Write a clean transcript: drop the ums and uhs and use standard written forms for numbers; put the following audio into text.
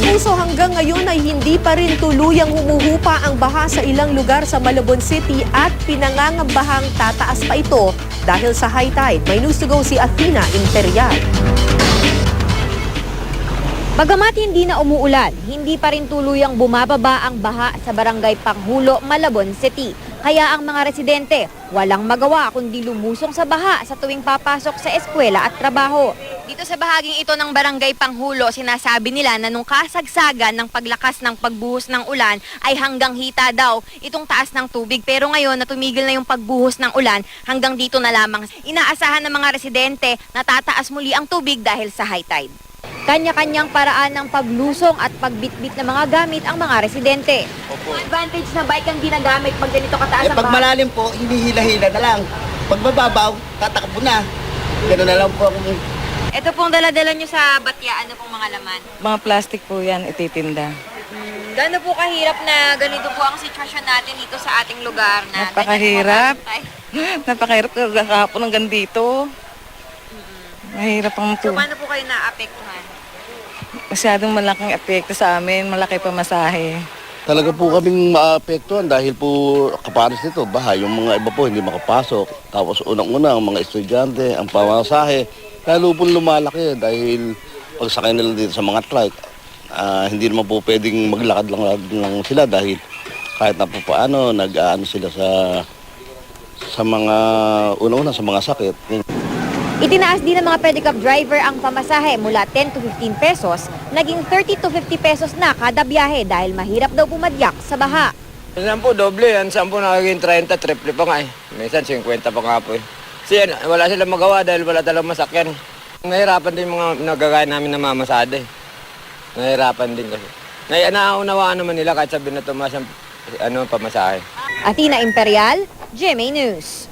kapuso, hanggang ngayon ay hindi pa rin tuluyang humuhupa ang baha sa ilang lugar sa Malabon City at pinangangambahang tataas pa ito dahil sa high tide. May news to go si Athena Imperial. Bagamat hindi na umuulan, hindi pa rin tuluyang bumababa ang baha sa Barangay Panghulo, Malabon City. Kaya ang mga residente walang magawa kundi lumusong sa baha sa tuwing papasok sa eskwela at trabaho. Dito sa bahaging ito ng Barangay Panghulo, sinasabi nila na nung kasagsagan ng paglakas ng pagbuhos ng ulan ay hanggang hita daw itong taas ng tubig. Pero ngayon na tumigil na yung pagbuhos ng ulan, hanggang dito na lamang. Inaasahan ng mga residente na tataas muli ang tubig dahil sa high tide. Kanya-kanyang paraan ng paglusong at pagbitbit ng mga gamit ang mga residente. Opo. Advantage na bike ang ginagamit pag ganito kataas ang Pag baha. malalim po, hinihila-hila na lang. Pag mababaw, tatakbo na. Gano'n na lang po ang... Ito pong dala-dala nyo sa batya, ano pong mga laman? Mga plastic po yan, ititinda. Gaano po kahirap na ganito po ang sitwasyon natin dito sa ating lugar na Napakahirap. Napakahirap kahapon hanggang dito. Mahirap ang So paano po kayo naapektuhan? Masyadong malaking epekto sa amin, malaki pa masahe. Talaga po kaming maapektuhan dahil po kapares nito, baha. Yung mga iba po hindi makapasok. Tapos unang-una ang mga estudyante, ang pamasahe, lalo po lumalaki dahil pagsakay nila dito sa mga truck, hindi naman po pwedeng maglakad lang sila dahil kahit na po paano, nag-aano sila sa mga una-una sa mga sakit. Itinaas din ng mga pedicab driver ang pamasahe mula 10 to 15 pesos, naging 30 to 50 pesos na kada biyahe dahil mahirap daw pumadyak sa baha. Minsan po doble, minsan po naging 30, triple pa nga eh. Minsan 50 pa nga po eh. Kasi wala silang magawa dahil wala talang masakyan. Nahirapan din mga nagagaya namin na mamasada eh. Nahirapan din kasi. Naunawaan naman nila kahit sabihin na tumaas ang pamasahe. Athena Imperial, GMA News.